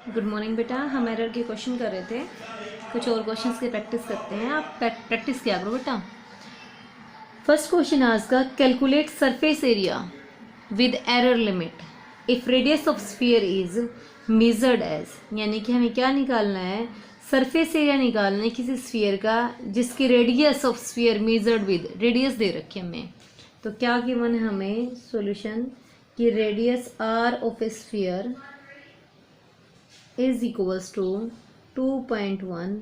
Good morning बेटा। हम error के क्वेश्चन कर रहे थे, कुछ और क्वेश्चंस की प्रैक्टिस करते हैं। आप प्रैक्टिस किया करो बेटा। फर्स्ट क्वेश्चन आज का, calculate surface area with error limit if radius of sphere is measured as, यानी कि हमें क्या निकालना है, सरफेस एरिया निकालना है किसी स्फीयर का जिसकी radius of sphere measured with, radius दे रखी है हमें। तो क्या गिवन है हमें सॉल्यूशन कि radius r of a sphere is equals to 2.1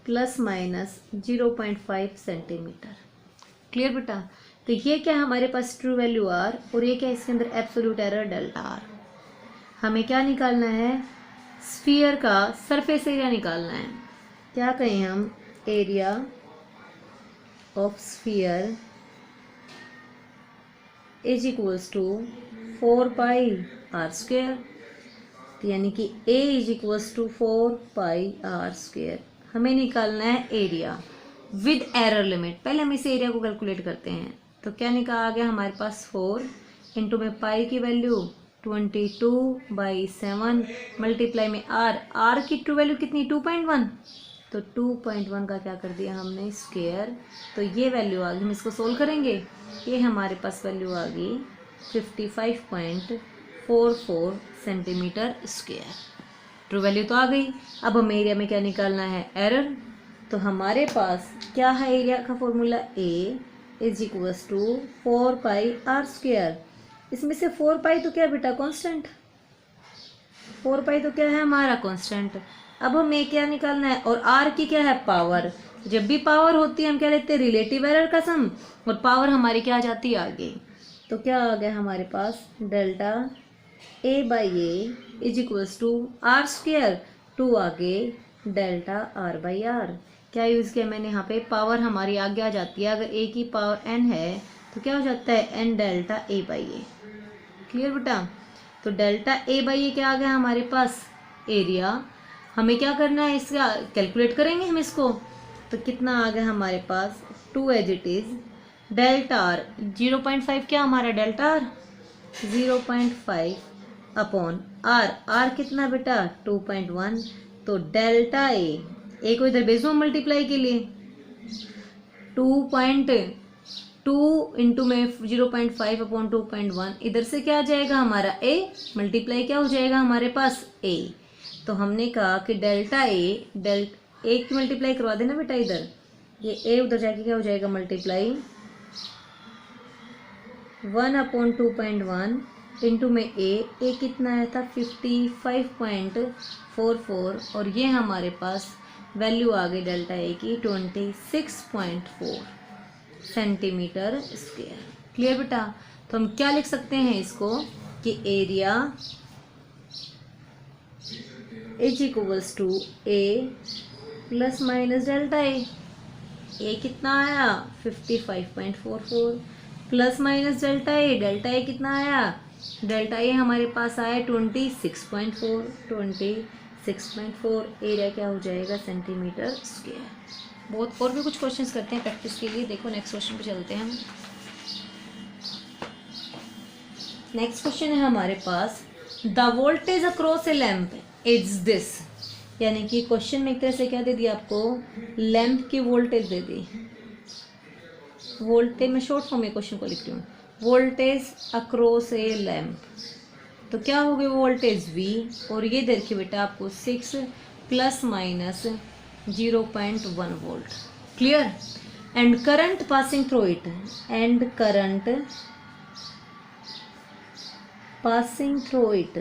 plus minus 0.5 centimetre. Clear बेटा। तो ये क्या हमारे पास ट्रू वैल्यू आर और ये क्या इसके अंदर एब्सोल्यूट एरर डेल्टा आर। हमें क्या निकालना है, स्फीयर का सरफेस एरिया निकालना है। क्या कहें हम, area of sphere is equals to 4 pi r square, यानी कि a is equals to 4 pi r square. हमें निकालना है एरिया विद एरर लिमिट। पहले हम इस एरिया को कैलकुलेट करते हैं। तो क्या निकाला आ गया हमारे पास 4 इंटू में पाई की वैल्यू 22/7 मल्टीप्लाई में आर की ट्रू वैल्यू कितनी 2.1, तो 2.1 का क्या कर दिया हमने स्क्वेयर। तो ये वैल्यू आ गई, हम इसको सोल्व करेंगे। ये हमारे पास वैल्यू आ गई 55.44 सेंटीमीटर स्क्वायर। ट्रू वैल्यू तो आ गई। अब हमें एरिया में क्या निकालना है, एरर। तो हमारे पास क्या है एरिया का formula, a is equals to 4 pi r square. इसमें से 4 पाई तो क्या बेटा कांस्टेंट, 4 पाई तो क्या है हमारा कांस्टेंट। अब हमें क्या निकालना है, और आर की क्या है पावर। जब भी पावर होती है हम क्या लेते हैं, रिलेटिव एरर का सम, और पावर हमारी क्या आ जाती है आगे। तो क्या आ गया हमारे पास, delta A by A is equals to R square, 2 आगे डेल्टा आर बाई आर। क्या यूज़ किया मैंने यहाँ पे, पावर हमारी आगे आ जाती है। अगर ए की पावर एन है तो क्या हो जाता है, n delta A by a. Clear बेटा। तो डेल्टा ए बाई ए क्या आ गया हमारे पास, एरिया। हमें क्या करना है, इसका कैलकुलेट करेंगे हम इसको। तो कितना आ गया हमारे पास, 2 as it is delta r 0.5, क्या हमारा डेल्टा आर 0.5 अपॉन आर कितना बेटा 2.1। तो डेल्टा ए को इधर भेज दो मल्टीप्लाई के लिए, 2.2 इंटू में 0.5 अपॉन 2.1, इधर से क्या आ जाएगा हमारा ए, मल्टीप्लाई क्या हो जाएगा हमारे पास ए। तो हमने कहा कि डेल्टा ए की मल्टीप्लाई करवा देना बेटा इधर, ये ए उधर जाके क्या हो जाएगा मल्टीप्लाई 1 अपॉन 2.1 इंटू में ए कितना आया था 55.44, और ये हमारे पास वैल्यू आ गई डेल्टा ए की 26.4 सेंटीमीटर स्क्वायर। क्लियर बेटा। तो हम क्या लिख सकते हैं इसको कि area is equals to A plus minus delta A कितना आया 55.44 प्लस माइनस डेल्टा ए कितना आया, डेल्टा ए हमारे पास आया 26.4 एरिया क्या हो जाएगा सेंटीमीटर स्क्वायर। बहुत और भी कुछ क्वेश्चंस करते हैं प्रैक्टिस के लिए। देखो नेक्स्ट क्वेश्चन पे चलते हैं हम। नेक्स्ट क्वेश्चन है हमारे पास, the voltage across a lamp is this, यानी कि क्वेश्चन में एक तरह से क्या दे दिया आपको, लैम्प की वोल्टेज दे दी। वोल्टेज में शॉर्ट फॉर्म में क्वेश्चन को लिख रही हूँ, वोल्टेज अक्रॉस ए लैम्प। तो क्या हो गई वोल्टेज V, और ये देखिए बेटा आपको 6 plus minus 0.1 volt. Clear. And current passing through it, and current passing through it,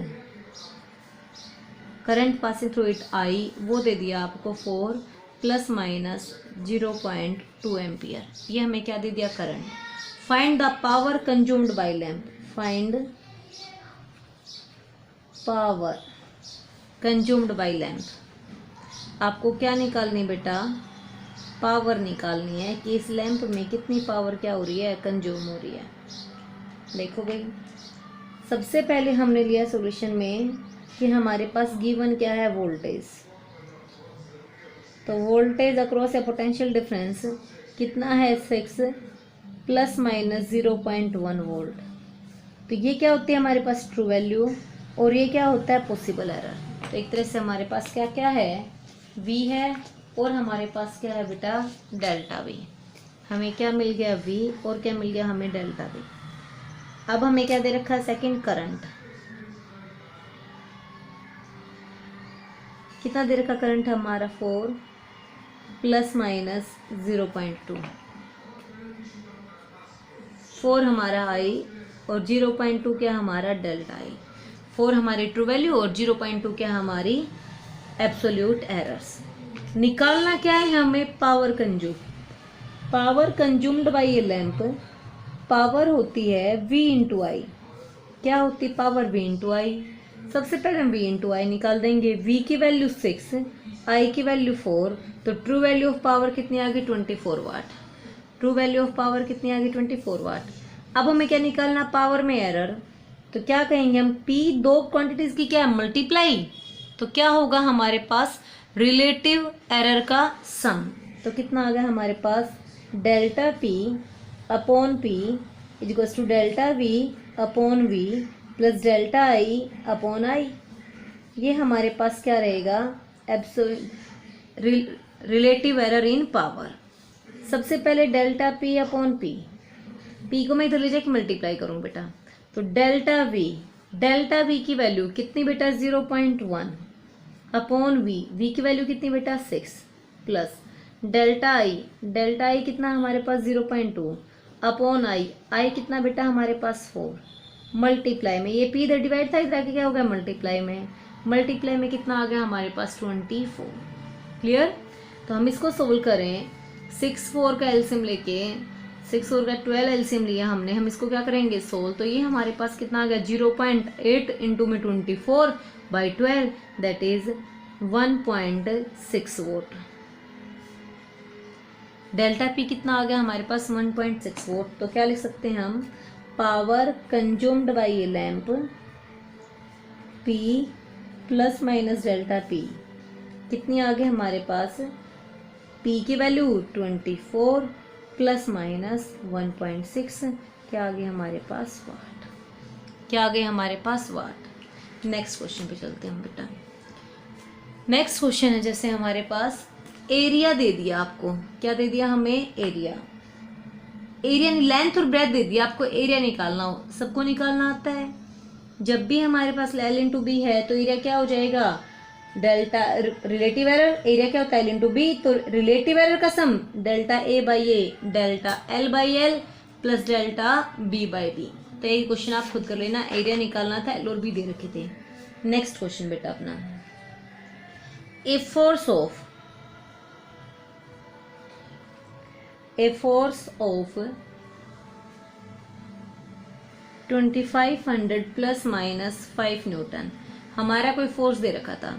current passing through it I, वो दे दिया आपको 4 प्लस माइनस 0.2 एम्पियर। ये हमें क्या दे दिया, current. Find the power consumed by lamp, find power consumed by lamp. आपको क्या निकालनी बेटा, पावर निकालनी है कि इस लैम्प में कितनी पावर क्या हो रही है, कंज्यूम हो रही है। देखो भाई, सबसे पहले हमने लिया सॉल्यूशन में कि हमारे पास गिवन क्या है, वोल्टेज। तो वोल्टेज अक्रॉस ए पोटेंशियल डिफरेंस कितना है 6 प्लस माइनस 0.1 वोल्ट। तो ये क्या होती है हमारे पास ट्रू वैल्यू, और ये क्या होता है पॉसिबल एरर। तो एक तरह से हमारे पास क्या क्या है, v है और हमारे पास क्या है बेटा डेल्टा v। हमें क्या मिल गया v और क्या मिल गया हमें डेल्टा v। अब हमें क्या दे रखा है सेकंड करंट, कितना दे रखा करंट हमारा 4 प्लस माइनस 0.2, 4 हमारा आई और 0.2 क्या हमारा डेल्टा आई। 4 हमारी ट्रू वैल्यू और 0.2 क्या हमारी एब्सोल्यूट एरर्स। निकालना क्या है हमें power consume, power consumed by A lamp. Power होती है v इंटू आई, क्या होती है पावर v इंटू आई। सबसे पहले हम v इंटू आई निकाल देंगे, v की वैल्यू 6, i की वैल्यू 4, तो ट्रू वैल्यू ऑफ पावर कितनी आ गई 24 वाट। ट्रू वैल्यू ऑफ पावर कितनी आ गई 24 वाट। अब हमें क्या निकालना पावर में एरर, तो क्या कहेंगे हम p दो क्वांटिटीज की क्या मल्टीप्लाई, तो क्या होगा हमारे पास रिलेटिव एरर का सम। तो कितना आ गया हमारे पास delta p upon p is equals to delta v upon v plus delta i upon i। ये हमारे पास क्या रहेगा रिलेटिव एरर इन पावर। सबसे पहले डेल्टा p अपॉन p को मैं इधर ले जाके मल्टीप्लाई करूँ बेटा, तो डेल्टा v की वैल्यू कितनी बेटा 0.1 अपॉन v की वैल्यू कितनी बेटा 6 प्लस डेल्टा i कितना हमारे पास 0.2 अपॉन i कितना बेटा हमारे पास 4 मल्टीप्लाई में, ये p इधर डिवाइड था इधर आके क्या हो गया मल्टीप्लाई में कितना आ गया हमारे पास 24। क्लियर। तो हम इसको सोल्व करें, 6 4 का एलसीएम लेके 6 4 का 12 एलसीएम लिया हमने, हम इसको क्या करेंगे सोल्व। तो ये हमारे पास कितना आ गया 0.8 इंटू में 24 by 12 that is 1.6 vote. Delta P कितना आ गया हमारे पास 1.6 वोट। तो क्या लिख सकते हैं हम, power consumed by A lamp P plus minus delta P कितनी आ गई हमारे पास, पी की वैल्यू 24 प्लस माइनस 1.6 क्या आ गई हमारे पास वाट, क्या आ गई हमारे पास वाट। नेक्स्ट क्वेश्चन पे चलते हैं हम बेटा। नेक्स्ट क्वेश्चन है जैसे हमारे पास एरिया दे दिया आपको, क्या दे दिया हमें एरिया लेंथ और ब्रेथ दे दिया, आपको एरिया निकालना हो, सबको निकालना आता है। जब भी हमारे पास L इंटू बी है तो एरिया क्या हो जाएगा डेल्टा, रिलेटिव एरर एरिया क्या होता है L इंटू बी, तो रिलेटिव एरर का sum delta A by A delta L by L plus delta B by B. तो ये क्वेश्चन आप खुद कर लेना, एरिया निकालना था L और बी दे रखे थे। नेक्स्ट क्वेश्चन बेटा अपना, a force of 2500 plus minus 5 newton, हमारा कोई फोर्स दे रखा था,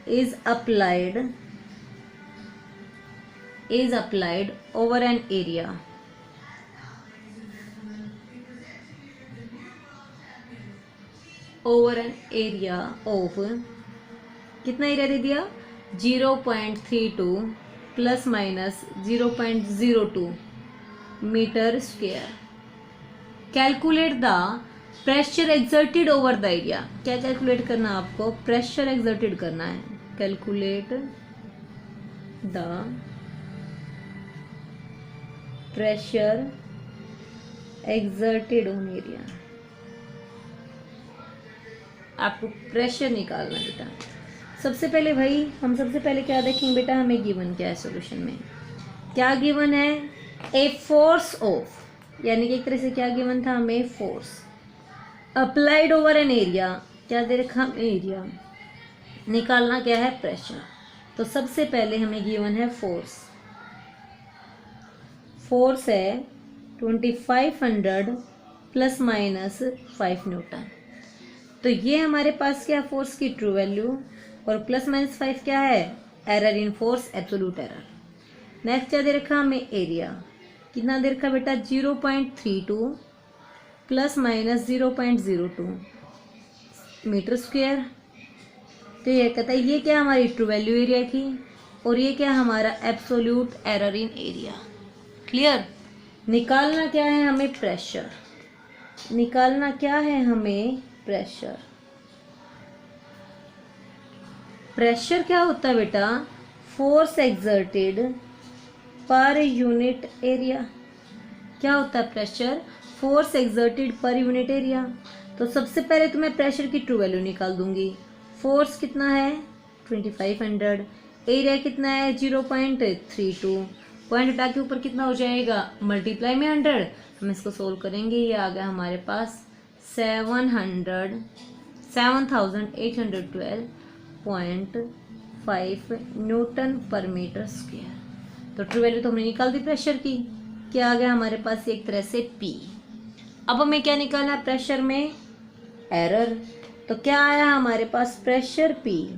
is applied over an area of कितना एरिया दे दिया 0.32 plus minus 0.02 metre square. Calculate the pressure exerted over the area, क्या कैलकुलेट करना आपको, प्रेशर एक्सर्टेड करना है। Calculate the pressure exerted on area, आपको प्रेशर निकालना है बेटा। सबसे पहले भाई हम सबसे पहले क्या देखेंगे बेटा, हमें गिवन क्या है सॉल्यूशन में, क्या गिवन है ए फोर्स ऑफ, यानी कि एक तरह से क्या गिवन था हमें force applied over an area, क्या दे रखा हमें एरिया, निकालना क्या है प्रेशर। तो सबसे पहले हमें गिवन है फोर्स है 2500 प्लस माइनस 5 न्यूटन। तो ये हमारे पास क्या फोर्स की ट्रू वैल्यू और प्लस माइनस 5 क्या है error in force absolute error. Next क्या दे रखा हमें एरिया, कितना दे रखा बेटा 0.32 प्लस माइनस 0.02 मीटर स्क्वायर। तो ये कहता है ये क्या हमारी ट्रू वैल्यू एरिया की और ये क्या हमारा absolute error in area. Clear. निकालना क्या है हमें प्रेशर, निकालना क्या है हमें प्रेशर। प्रेशर क्या होता है बेटा? Force exerted per unit area. क्या होता है pressure? Force exerted per unit area. तो सबसे पहले तो मैं प्रेशर की ट्रू वैल्यू निकाल दूंगी। फोर्स कितना है? 2500। एरिया कितना है? 0.32। पॉइंट हटा के ऊपर कितना हो जाएगा? मल्टीप्लाई में 100। हम इसको सोल्व करेंगे। ये आ गया हमारे पास 7812.5 न्यूटन पर मीटर स्क्वायर। तो ट्रू वैल्यू तो हमने निकाल दी प्रेशर की। क्या आ गया हमारे पास? एक तरह से पी। अब हमें क्या निकालना है प्रेशर में? एरर। तो क्या आया हमारे पास? Pressure P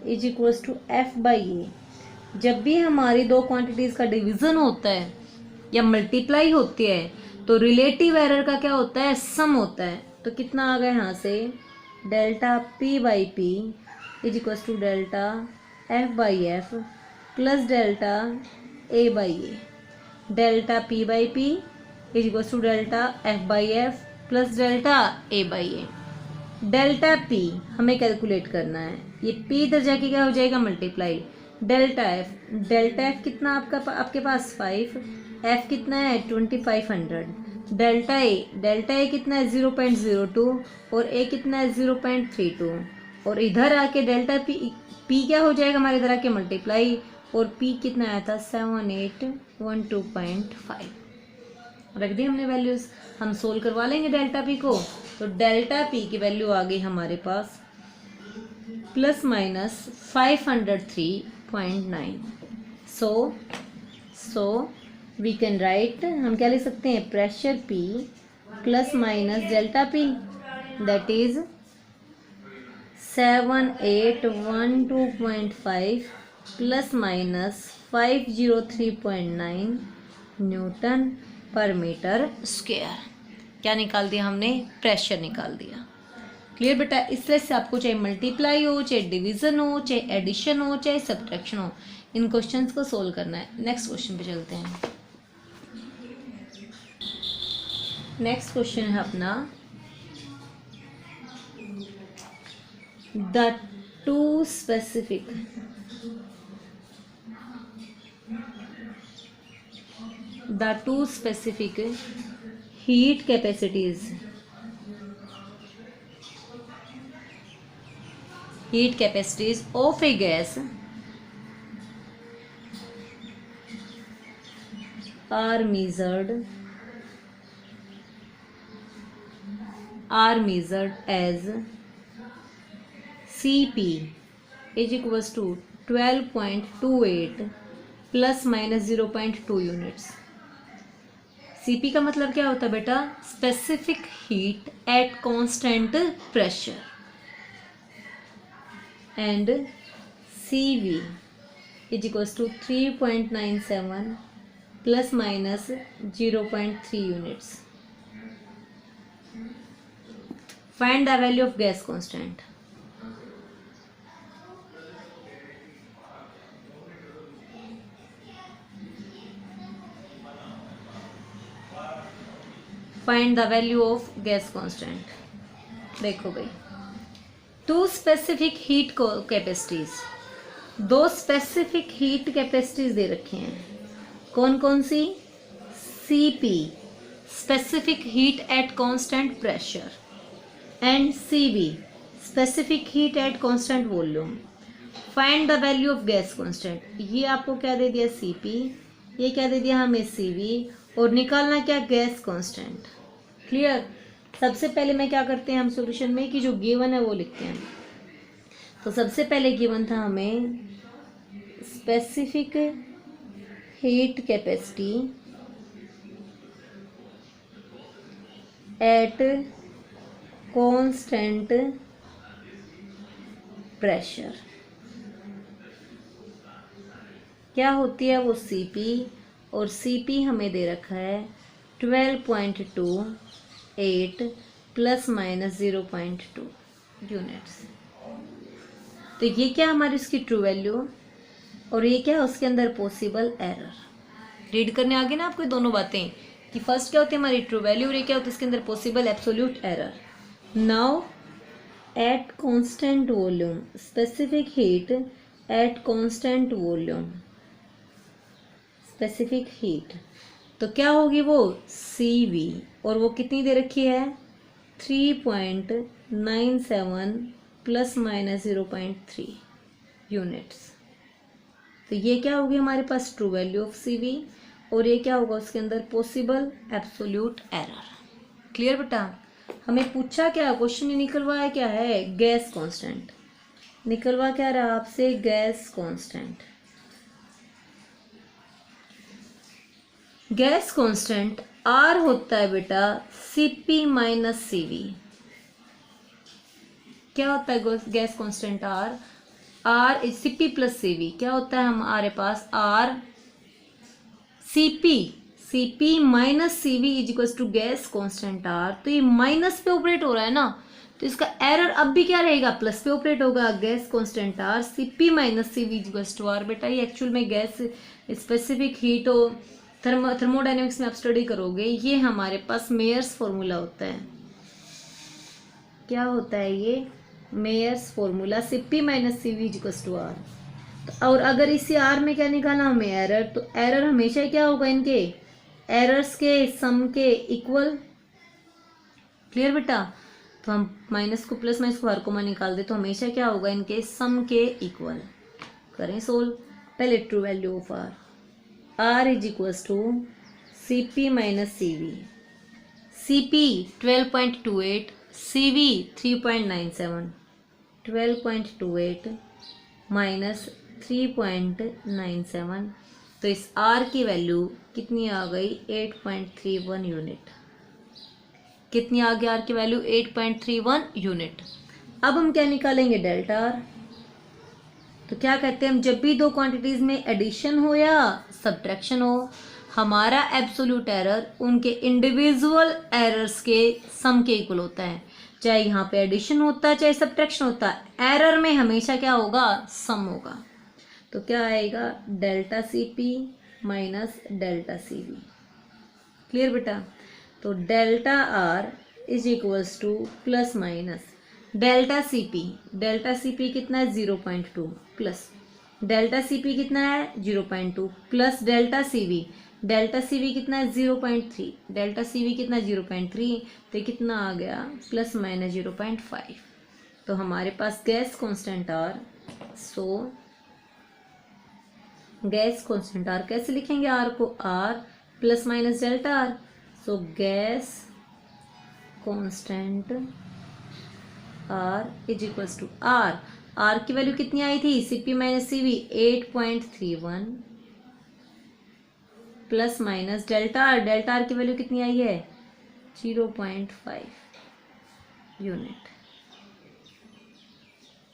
is equals to F by A. जब भी हमारी दो क्वांटिटीज का डिवीजन होता है या मल्टीप्लाई होती है तो रिलेटिव एरर का क्या होता है? सम होता है। तो कितना आ गया यहाँ से? Delta p by p is equals to delta f by f plus delta A by A. Delta p by p is equals to delta f by f plus delta A by A. Delta p हमें calculate करना है। ये P इधर जाके क्या हो जाएगा? Multiply. Delta F कितना आपके पास? 5। एफ कितना है? 2500। डेल्टा ए कितना है? 0.02 और ए कितना है? 0.32। और इधर आके डेल्टा पी क्या हो जाएगा हमारे? इधर आके मल्टीप्लाई। और पी कितना आया था? 7812.5। रख दी हमने वैल्यूज। हम सोल्व करवा लेंगे डेल्टा पी को। तो डेल्टा पी की वैल्यू आ गई हमारे पास plus minus 503.9। So we can write, हम क्या लिख सकते हैं? Pressure P plus minus delta P that is 7812.5 plus minus 503.9 newton per metre square. क्या निकाल दिया हमने? प्रेशर निकाल दिया। क्लियर बेटा? इस तरह से आपको चाहे मल्टीप्लाई हो, चाहे डिवीजन हो, चाहे एडिशन हो, चाहे सब्ट्रैक्शन हो, इन क्वेश्चंस को सोल्व करना है। नेक्स्ट क्वेश्चन पे चलते हैं। नेक्स्ट क्वेश्चन है अपना the two specific heat capacities of a gas are measured as Cp is equals to 12.28 plus minus 0.2 units. Cp का मतलब क्या होता है बेटा? Specific heat at constant pressure. And Cv is equals to 3.97 plus minus 0.3 units. Find the value of gas constant. Find the value of gas constant. देखो भाई, two specific heat capacities, दो specific heat capacities दे रखे हैं। कौन कौन सी? Cp specific heat at constant pressure and Cv specific heat at constant volume. Find the value of gas constant. ये आपको क्या दे दिया? Cp। ये क्या दे दिया हमें? Cv। और निकालना क्या? Gas constant. क्लियर? सबसे पहले मैं क्या करते हैं हम सॉल्यूशन में कि जो गिवन है वो लिखते हैं। तो सबसे पहले गिवन था हमें specific heat capacity eight constant pressure. क्या होती है वो? Cp। और Cp हमें दे रखा है 12.28 प्लस माइनस 0.2 यूनिट्स। तो ये क्या हमारी उसकी ट्रू वैल्यू और ये क्या उसके अंदर पॉसिबल एरर। रीड करने आगे ना आपको दोनों बातें कि फर्स्ट क्या होती है हमारी ट्रू वैल्यू और ये क्या होती है इसके अंदर possible absolute error. Now at constant volume, specific heat at constant volume, specific heat, तो क्या होगी वो CV, और वो कितनी दे रखी है 3.97 प्लस माइनस 0.3 यूनिट्स। तो ये क्या होगी हमारे पास ट्रू वैल्यू ऑफ CV, और ये क्या होगा उसके अंदर पॉसिबल एब्सोल्यूट एरर। क्लियर बेटा? हमें पूछा क्या, क्वेश्चन में निकलवाया क्या है, गैस कांस्टेंट, निकलवा क्या रहा आपसे, gas constant. Gas constant R होता है बेटा CP माइनस CV। क्या होता है gas constant R CP plus CV, क्या होता है हमारे पास R CP minus CV is equal to gas constant R। तो ये माइनस पे ऑपरेट हो रहा है ना, तो इसका एरर अब भी क्या रहेगा, प्लस पे ऑपरेट होगा। Gas constant R CP minus CV is equal to R। बेटा ये एक्चुअल में गैस स्पेसिफिक हीट और थर्मोडायनेमिक्स में आप स्टडी करोगे, ये हमारे पास मेयर्स फॉर्मूला होता है। क्या होता है ये, Mayer's formula CP minus CV is equal to R। और अगर इसी R में क्या निकालना हमें एरर, तो एरर हमेशा क्या होगा, इनके एरर्स के सम के इक्वल। क्लियर बेटा? तो हम माइनस को प्लस माइनस को हर को निकाल दे, तो हमेशा क्या होगा, इनके सम के इक्वल। करें सोल्व। पहले true value of R is equal to CP minus CV। CP 12.28, CV 3.97, 12.28 minus 3.97, तो इस R की वैल्यू कितनी आ गई 8.31 यूनिट। कितनी आ गई R की वैल्यू 8.31 यूनिट। अब हम क्या निकालेंगे, डेल्टा R। तो क्या कहते हैं हम, जब भी दो क्वांटिटीज में एडिशन हो या सब्ट्रैक्शन हो, हमारा एब्सोल्यूट एरर उनके इंडिविजुअल एरर्स के सम के इक्वल होता है। चाहे यहाँ पे एडिशन होता है चाहे सब्ट्रैक्शन होता है, एरर में हमेशा क्या होगा, सम होगा। तो क्या आएगा, delta CP minus delta CV। Clear बेटा? तो delta R is equals two plus minus delta CP कितना है 0.2 प्लस डेल्टा CP कितना है 0.2 प्लस डेल्टा CV कितना है 0.3, डेल्टा CV कितना 0.3, तो कितना आ गया प्लस माइनस 0.5। तो हमारे पास gas constant R, so gas constant R कैसे लिखेंगे, R को R plus minus delta R। So gas constant R is equals to R की वैल्यू कितनी आई थी, CP minus CV 8.31 plus minus delta R की वैल्यू कितनी आई है 0.5 यूनिट।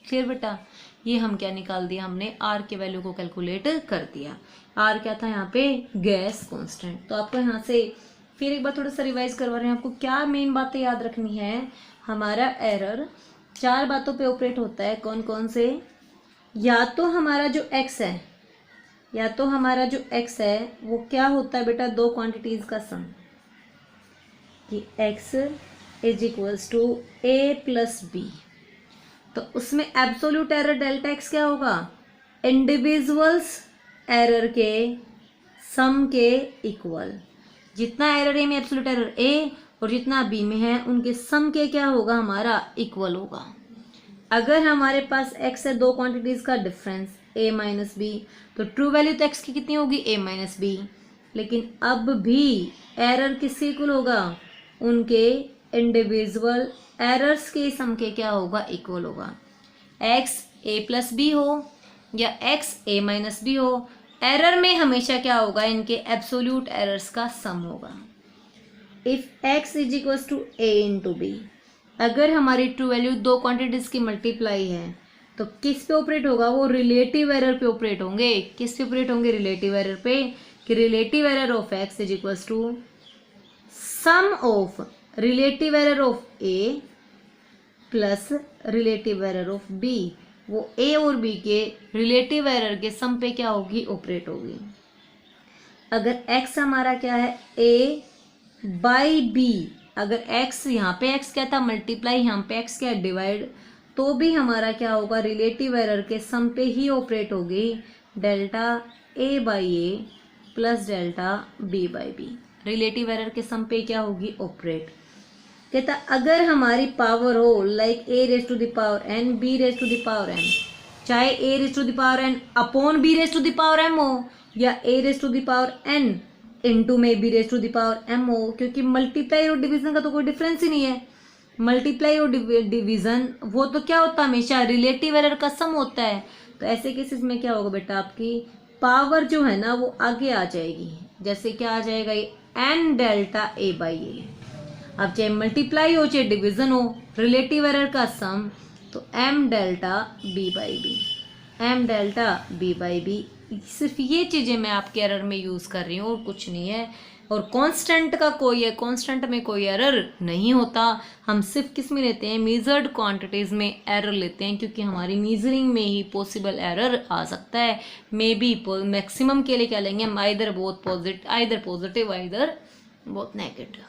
क्लियर बेटा? ये हम क्या निकाल दिया, हमने R के वैल्यू को कैलकुलेट कर दिया। R क्या था यहाँ पे, गैस कांस्टेंट। तो आपको यहाँ से फिर एक बार थोड़ा सा रिवाइज करवा रहे हैं, आपको क्या मेन बातें याद रखनी है। हमारा एरर 4 बातों पे ऑपरेट होता है। कौन कौन से, या तो हमारा जो x है वो क्या होता है बेटा, दो क्वांटिटीज का सम, कि x is equals to a plus b। तो उसमें एब्सोल्यूट एरर डेल्टा x क्या होगा, इंडिविजुअल्स एरर के सम के इक्वल। जितना एरर a में एब्सोल्यूट एरर a और जितना b में है उनके सम के क्या होगा, हमारा इक्वल होगा। अगर हमारे पास x है, दो क्वांटिटीज का डिफरेंस a माइनस बी, तो ट्रू वैल्यू तो x की कितनी होगी a माइनस बी। लेकिन अब भी एरर किससे इक्वल होगा, उनके इंडिविजुअल एरर्स के सम के क्या होगा, इक्वल होगा। x a प्लस बी हो या x a माइनस बी हो, एरर में हमेशा क्या होगा, इनके एब्सोल्यूट एरर्स का सम होगा। If x is equal to a into b, अगर हमारी ट्रू वैल्यू दो क्वांटिटीज की मल्टीप्लाई है तो किस पे ऑपरेट होगा, वो रिलेटिव एरर पे ऑपरेट होंगे। किस पे ऑपरेट होंगे, रिलेटिव एरर पे, कि relative error of x is equal to sum of relative error of a plus relative error of b। वो a और b के रिलेटिव एरर के सम पे क्या होगी, ऑपरेट होगी। अगर x हमारा क्या है a बाई b, अगर x यहाँ पे x क्या था मल्टीप्लाई, यहाँ पे x क्या है डिवाइड, तो भी हमारा क्या होगा, रिलेटिव एरर के सम पे ही ऑपरेट होगी, delta A by a plus delta B by b. Relative error के सम पे क्या होगी, ऑपरेट। कहता अगर हमारी पावर हो like A raise to the power N B raise to the power M, चाहे A raise to the power N upon B raise to the power M हो, या A raise to the power N into में B raise to the power M हो, क्योंकि multiply और division का तो कोई डिफरेंस ही नहीं है। मल्टीप्लाई और डिवीजन वो तो क्या होता है, हमेशा रिलेटिव एरर का सम होता है। तो ऐसे केसेस में क्या होगा बेटा, आपकी पावर जो है ना वो आगे आ जाएगी। जैसे क्या आ जाएगा, ये एन डेल्टा ए बाई ए। अब चाहे मल्टीप्लाई हो चाहे डिवीजन हो, रिलेटिव एरर का सम, तो m delta B by b, m delta B by b. सिर्फ ये चीज़ें मैं आपके एरर में यूज़ कर रही हूँ और कुछ नहीं है। और कांस्टेंट का कोई है, कांस्टेंट में कोई एरर नहीं होता। हम सिर्फ किस में लेते हैं, मेजर्ड क्वांटिटीज़ में एरर लेते हैं, क्योंकि हमारी मीजरिंग में ही पॉसिबल एरर आ सकता है। मे बी मैक्सिमम के लिए क्या लेंगे हम, either both positive either both negative.